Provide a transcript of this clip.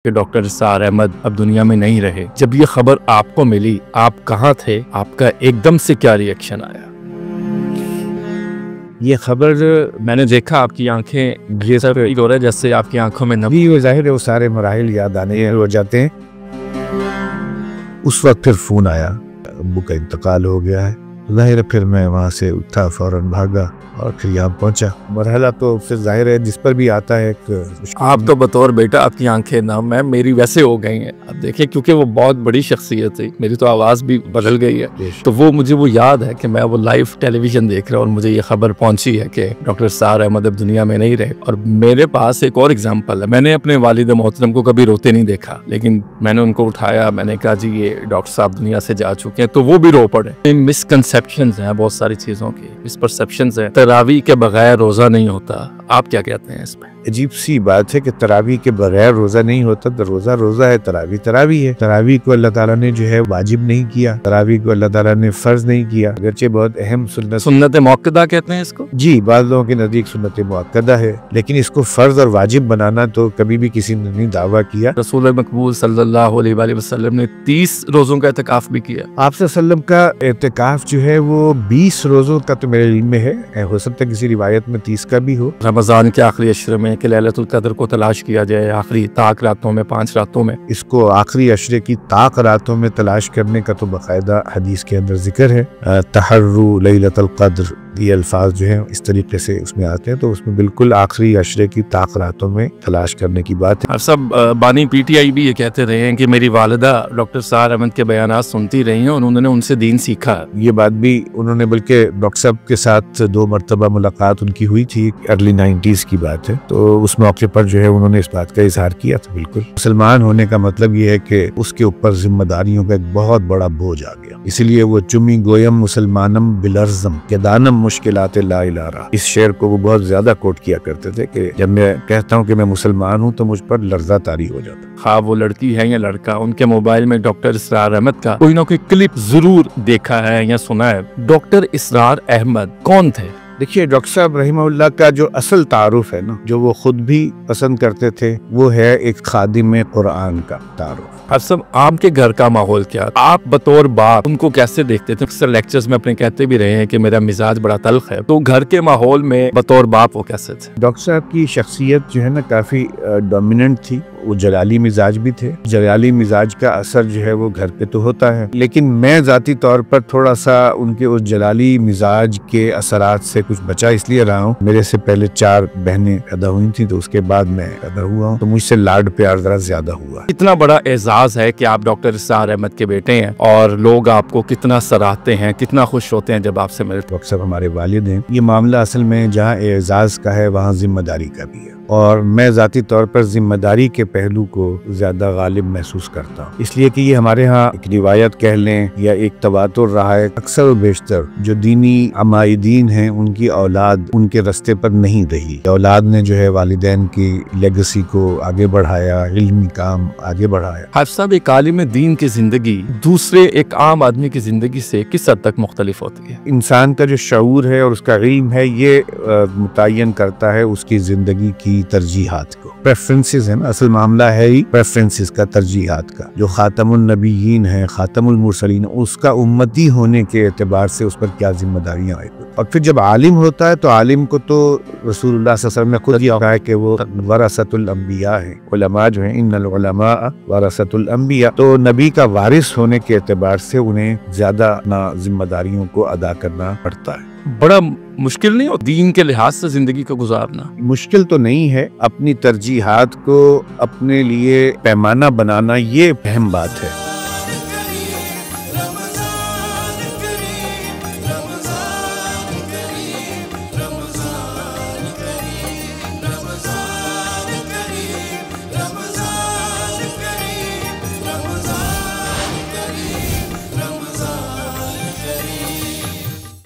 کہ ڈاکٹر اسرار احمد اب دنیا میں نہیں رہے، جب یہ خبر آپ کو ملی آپ کہاں تھے؟ آپ کا ایک دم سے کیا ریئیکشن آیا؟ یہ خبر میں نے دیکھا آپ کی آنکھیں یہ سب ہو رہا ہے جیسے آپ کی آنکھوں میں نمی، وہ ظاہر ہے وہ سارے مراحل یاد آنے ہو جاتے ہیں۔ اس وقت پھر فون آیا ابو کا انتقال ہو گیا ہے، ظاہر ہے پھر میں وہاں سے اٹھا فوراً بھاگا اور پھر یہاں پہنچا۔ مرحلہ تو پھر ظاہر ہے جس پر بھی آتا ہے ایک آپ تو بطور بیٹا آپ کی آنکھیں نہ میں میری ویسے ہو گئی ہیں، اب دیکھیں کیونکہ وہ بہت بڑی شخصیت تھی، میری تو آواز بھی بدل گئی ہے، تو وہ مجھے وہ یاد ہے کہ میں وہ لائیو ٹیلی ویژن دیکھ رہا ہوں اور مجھے یہ خبر پہنچی ہے کہ ڈاکٹر اسرار احمد اب دنیا میں نہیں رہے۔ اور میرے پاس ایک اور ایگزامپل ہے، میں نے اپنے والد محترم کو کبھی روتے نہیں دیکھا، لیکن میں نے ان کو اٹھایا، میں نے کہا جی یہ ڈاکٹر صاحب دنیا سے جا چکے ہیں، تو وہ بھی رو پڑے۔ مسکنسیپشنز ہیں بہت ساری چیزوں کی، مسپرسیپشنز ہیں، تراویح کے بغیر روزہ نہیں ہوتا، آپ کیا کہتے ہیں اس پہ؟ عجیب سی بات ہے کہ تراویح کے بغیر روزہ نہیں ہوتا، تو روزہ روزہ ہے، تراویح تراویح ہے۔ تراویح کو اللہ تعالیٰ نے جو ہے واجب نہیں کیا، تراویح کو اللہ تعالیٰ نے فرض نہیں کیا، اگرچہ بہت اہم سنت موقدہ کہتے ہیں اس کو؟ جی، بعض لوگوں کے نزدیک سنت موقدہ ہے، لیکن اس کو فرض اور واجب بنانا تو کبھی بھی کسی نے نہیں دعویٰ کیا۔ رسول مقبول صلی اللہ علیہ وآلہ وسلم نے 30 روزوں کا اعتکاف بھی کیا۔ آپ صلی اللہ علیہ وسلم کا اعتکاف جو ہے وہ 20 روزوں کا تو میرے علم میں ہے، ہو سکتا ہے کسی روایت میں 30 کا بھی ہو۔ رمضان کے آخری عشرے میں کہ لیلۃ القدر کو تلاش کیا جائے، آخری طاق راتوں میں، 5 راتوں میں۔ اس کو آخری عشرے کی طاق راتوں میں تلاش کرنے کا تو باقاعدہ حدیث کے اندر ذکر ہے، تحروا لیلۃ القدر، یہ الفاظ جو ہیں اس طریقے سے اس میں آتے ہیں، تو اس میں بالکل آخری عشرے کی طاق راتوں میں تلاش کرنے کی بات ہے۔ سب بانی پی ٹی آئی بھی یہ کہتے رہے ہیں کہ میری والدہ ڈاکٹر اسرار احمد کے بیانات سنتی رہی ہیں اور انہوں نے ان سے دین سیکھا۔ یہ بات بھی انہوں نے، بلکہ ڈاکٹر صاحب کے ساتھ 2 مرتبہ ملاقات ان کی ہوئی تھی، ارلی 90s کی بات ہے، تو اس موقع پر جو ہے انہوں نے اس بات کا اظہار کیا تھا۔ بالکل مسلمان ہونے کا مطلب یہ ہے کہ اس کے اوپر ذمہ داریوں کا ایک بہت بڑا بوجھ آ گیا، اس لیے وہ چمی گویم مسلمانم بلرزم کہ دانم مشکلات لا الارا، اس شعر کو وہ بہت زیادہ کوٹ کیا کرتے تھے کہ جب میں کہتا ہوں کہ میں مسلمان ہوں تو مجھ پر لرزہ طاری ہو جاتا۔ خواہ وہ لڑکی ہے یا لڑکا، ان کے موبائل میں ڈاکٹر اسرار احمد کا کوئی نہ کوئی کلپ ضرور دیکھا ہے یا سنا ہے۔ ڈاکٹر اسرار احمد کون تھے؟ دیکھیے ڈاکٹر صاحب رحمہ اللہ کا جو اصل تعارف ہے نا، جو وہ خود بھی پسند کرتے تھے، وہ ہے ایک خادم قرآن کا تعارف۔ اب آپ کے گھر کا ماحول کیا، آپ بطور باپ ان کو کیسے دیکھتے تھے؟ اکثر لیکچرز میں اپنے کہتے بھی رہے ہیں کہ میرا مزاج بڑا تلخ ہے، تو گھر کے ماحول میں بطور باپ وہ کیسے تھے؟ ڈاکٹر صاحب کی شخصیت جو ہے نا کافی ڈومیننٹ تھی، وہ جلالی مزاج بھی تھے۔ جلالی مزاج کا اثر جو ہے وہ گھر پہ تو ہوتا ہے، لیکن میں ذاتی طور پر تھوڑا سا ان کے اس جلالی مزاج کے اثرات سے کچھ بچا اس لیے رہا ہوں، میرے سے پہلے 4 بہنیں پیدا ہوئی تھیں، تو اس کے بعد میں پیدا ہوا ہوں، تو مجھ سے لاڈ پیار ذرا زیادہ ہوا۔ اتنا بڑا اعزاز ہے کہ آپ ڈاکٹر اسرار احمد کے بیٹے ہیں اور لوگ آپ کو کتنا سراہتے ہیں، کتنا خوش ہوتے ہیں جب آپ سے ملتے ہیں۔ ڈاکٹر صاحب ہمارے والد ہیں، یہ معاملہ اصل میں جہاں اعزاز کا ہے وہاں ذمہ داری کا بھی ہے، اور میں ذاتی طور پر ذمہ داری کے پہلو کو زیادہ غالب محسوس کرتا ہوں، اس لیے کہ یہ ہمارے ہاں ایک روایت کہہ لیں یا ایک تواتر رہا ہے، اکثر و بیشتر جو دینی عمائدین ہیں ان کی اولاد ان کے رستے پر نہیں رہی، اولاد نے جو ہے والدین کی لیگسی کو آگے بڑھایا، علمی کام آگے بڑھایا۔ حافظ صاحب، ایک عالم دین کی زندگی دوسرے ایک عام آدمی کی زندگی سے کس حد تک مختلف ہوتی ہے؟ انسان کا جو شعور ہے اور اس کا علم ہے یہ متعین کرتا ہے اس کی زندگی کی ترجیحات کو۔ پریفرنسز ہے نا، اصل معاملہ ہے ہی پریفرنسز کا، ترجیحات کا۔ جو خاتم النبیین ہے، خاتم المرسلین، اس کا امتی ہونے کے اعتبار سے اس پر کیا ذمہ داریاں آئیں۔ اور پھر جب عالم ہوتا ہے تو عالم کو تو رسول اللہ صلی اللہ علیہ وسلم نے خود یہ کہا ہے کہ وہ ورثۃ الانبیاء ہیں، علماء جو ہیں ان العلماء ورثۃ الانبیاء، تو نبی کا وارث ہونے کے اعتبار سے انہیں زیادہ اپنا ذمہ داریوں کو ادا کرنا پڑتا ہے۔ بڑا مشکل نہیں ہو دین کے لحاظ سے زندگی کو گزارنا؟ مشکل تو نہیں ہے، اپنی ترجیحات کو اپنے لیے پیمانہ بنانا یہ اہم بات ہے۔